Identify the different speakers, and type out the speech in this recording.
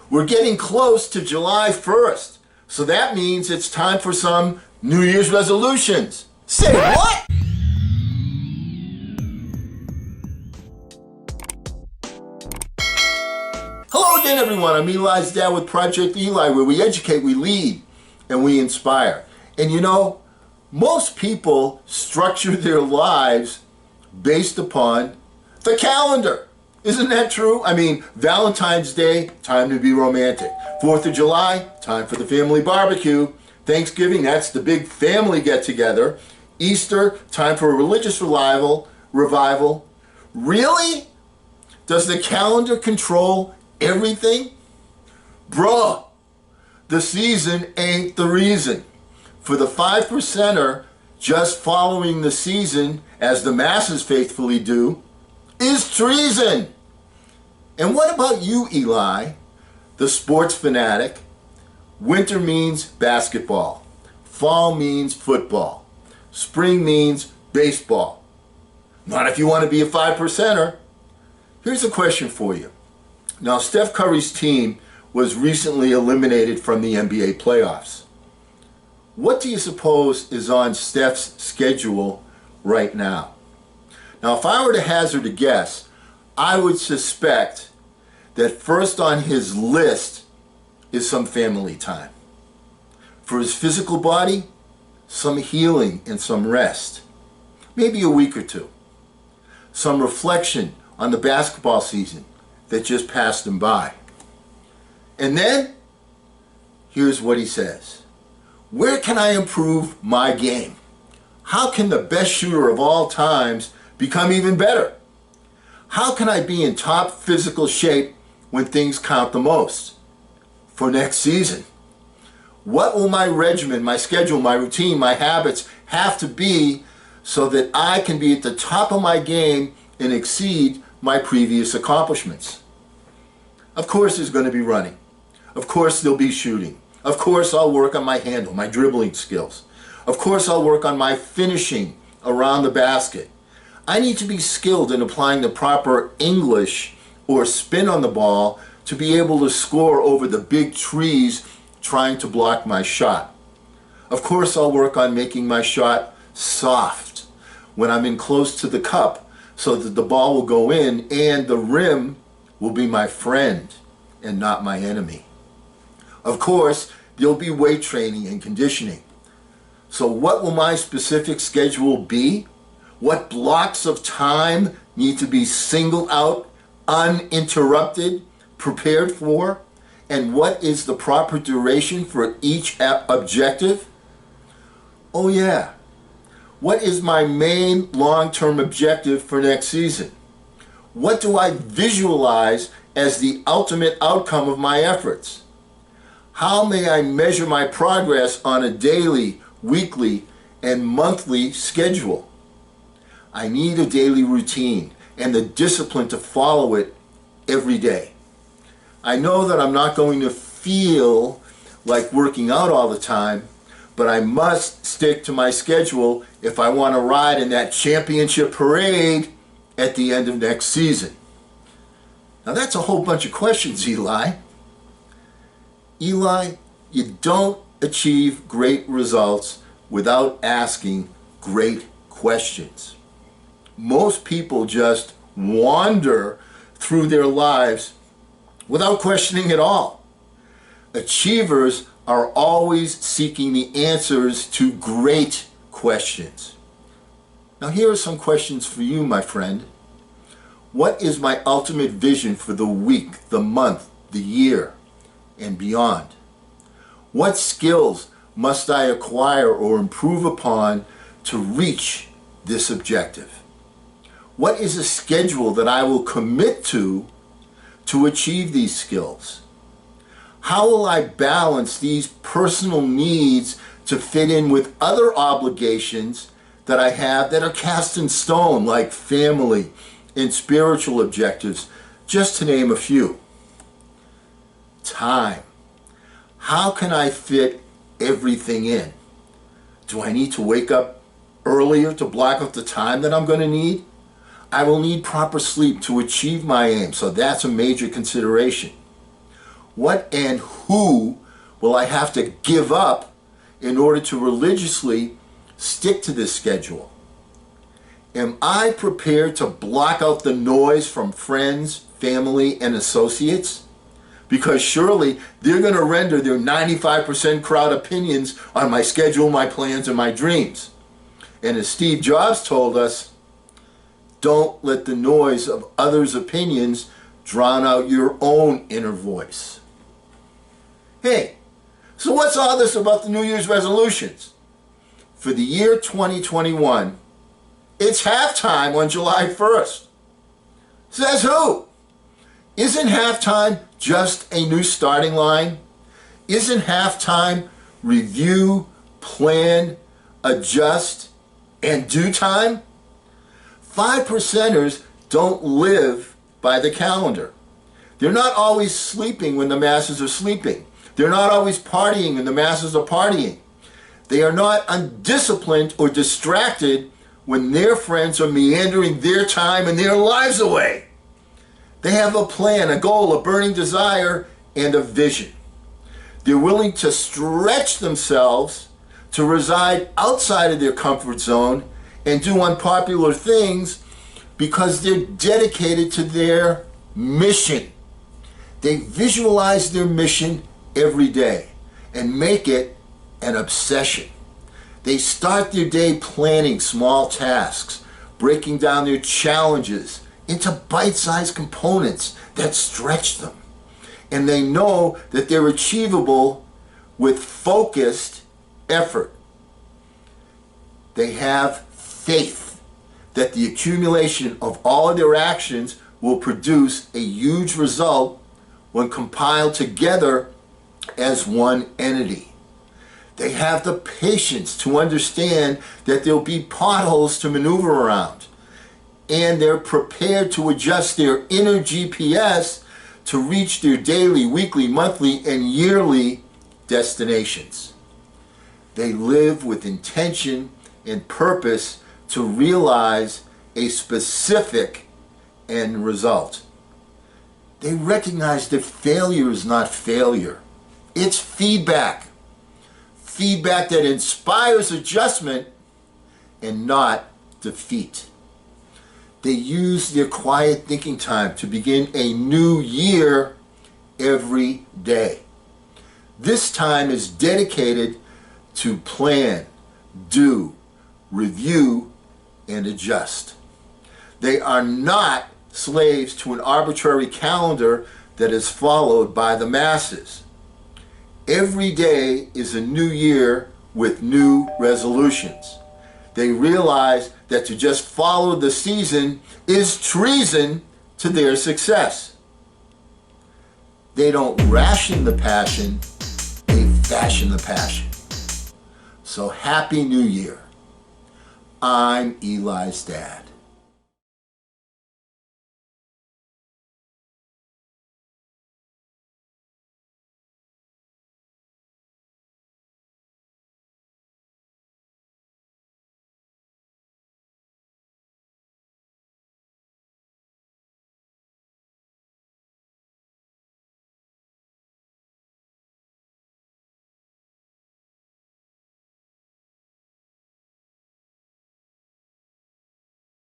Speaker 1: We're getting close to July 1st, so that means it's time for some New Year's resolutions. Say what? Hello again, everyone. I'm Eli's dad with Project Eli, where we educate, we lead, and we inspire. And you know, most people structure their lives based upon the calendar. Isn't that true? I mean, Valentine's Day, time to be romantic. 4th of July, time for the family barbecue. Thanksgiving, that's the big family get-together. Easter, time for a religious revival. Really? Does the calendar control everything? Bruh, the season ain't the reason. For the 5%er, just following the season, as the masses faithfully do, is treason. And what about you, Eli, the sports fanatic? Winter means basketball. Fall means football. Spring means baseball. Not if you want to be a 5%er. Here's a question for you. Now, Steph Curry's team was recently eliminated from the NBA playoffs. What do you suppose is on Steph's schedule right now? Now, if I were to hazard a guess, I would suspect that first on his list is some family time. For his physical body, some healing and some rest. Maybe a week or two. Some reflection on the basketball season that just passed him by. And then, here's what he says. Where can I improve my game? How can the best shooter of all times become even better? How can I be in top physical shape when things count the most? For next season. What will my regimen, my schedule, my routine, my habits have to be so that I can be at the top of my game and exceed my previous accomplishments? Of course there's going to be running. Of course there'll be shooting. Of course I'll work on my handle, my dribbling skills. Of course I'll work on my finishing around the basket. I need to be skilled in applying the proper English or spin on the ball to be able to score over the big trees trying to block my shot. Of course I'll work on making my shot soft when I'm in close to the cup so that the ball will go in and the rim will be my friend and not my enemy. Of course, there'll be weight training and conditioning. So what will my specific schedule be? What blocks of time need to be singled out, uninterrupted, prepared for? And what is the proper duration for each objective? Oh yeah. What is my main long-term objective for next season? What do I visualize as the ultimate outcome of my efforts? How may I measure my progress on a daily, weekly, and monthly schedule? I need a daily routine and the discipline to follow it every day. I know that I'm not going to feel like working out all the time, but I must stick to my schedule if I want to ride in that championship parade at the end of next season. Now that's a whole bunch of questions, Eli. Eli, you don't achieve great results without asking great questions. Most people just wander through their lives without questioning at all. Achievers are always seeking the answers to great questions. Now here are some questions for you, my friend. What is my ultimate vision for the week, the month, the year, and beyond? What skills must I acquire or improve upon to reach this objective? What is a schedule that I will commit to achieve these skills? How will I balance these personal needs to fit in with other obligations that I have that are cast in stone, like family and spiritual objectives, just to name a few? Time. How can I fit everything in? Do I need to wake up earlier to block out the time that I'm going to need? I will need proper sleep to achieve my aim, so that's a major consideration. What and who will I have to give up in order to religiously stick to this schedule? Am I prepared to block out the noise from friends, family, and associates? Because surely they're going to render their 95% crowd opinions on my schedule, my plans, and my dreams. And as Steve Jobs told us, don't let the noise of others' opinions drown out your own inner voice. Hey, so what's all this about the New Year's resolutions? For the year 2021, it's halftime on July 1st. Says who? Isn't halftime just a new starting line? Isn't halftime review, plan, adjust, and do time? 5%ers don't live by the calendar. They're not always sleeping when the masses are sleeping. They're not always partying when the masses are partying. They are not undisciplined or distracted when their friends are meandering their time and their lives away. They have a plan, a goal, a burning desire, and a vision. They're willing to stretch themselves to reside outside of their comfort zone and do unpopular things because they're dedicated to their mission. They visualize their mission every day and make it an obsession. They start their day planning small tasks, breaking down their challenges into bite-sized components that stretch them. And they know that they're achievable with focused effort. They have faith that the accumulation of all of their actions will produce a huge result when compiled together as one entity. They have the patience to understand that there'll be potholes to maneuver around, and they're prepared to adjust their inner GPS to reach their daily, weekly, monthly, and yearly destinations. They live with intention and purpose to realize a specific end result. They recognize that failure is not failure. It's feedback. Feedback that inspires adjustment and not defeat. They use their quiet thinking time to begin a new year every day. This time is dedicated to plan, do, review, and adjust. They are not slaves to an arbitrary calendar that is followed by the masses. Every day is a new year with new resolutions. They realize that to just follow the season is treason to their success. They don't ration the passion, they fashion the passion. So Happy New Year. I'm Eli's dad.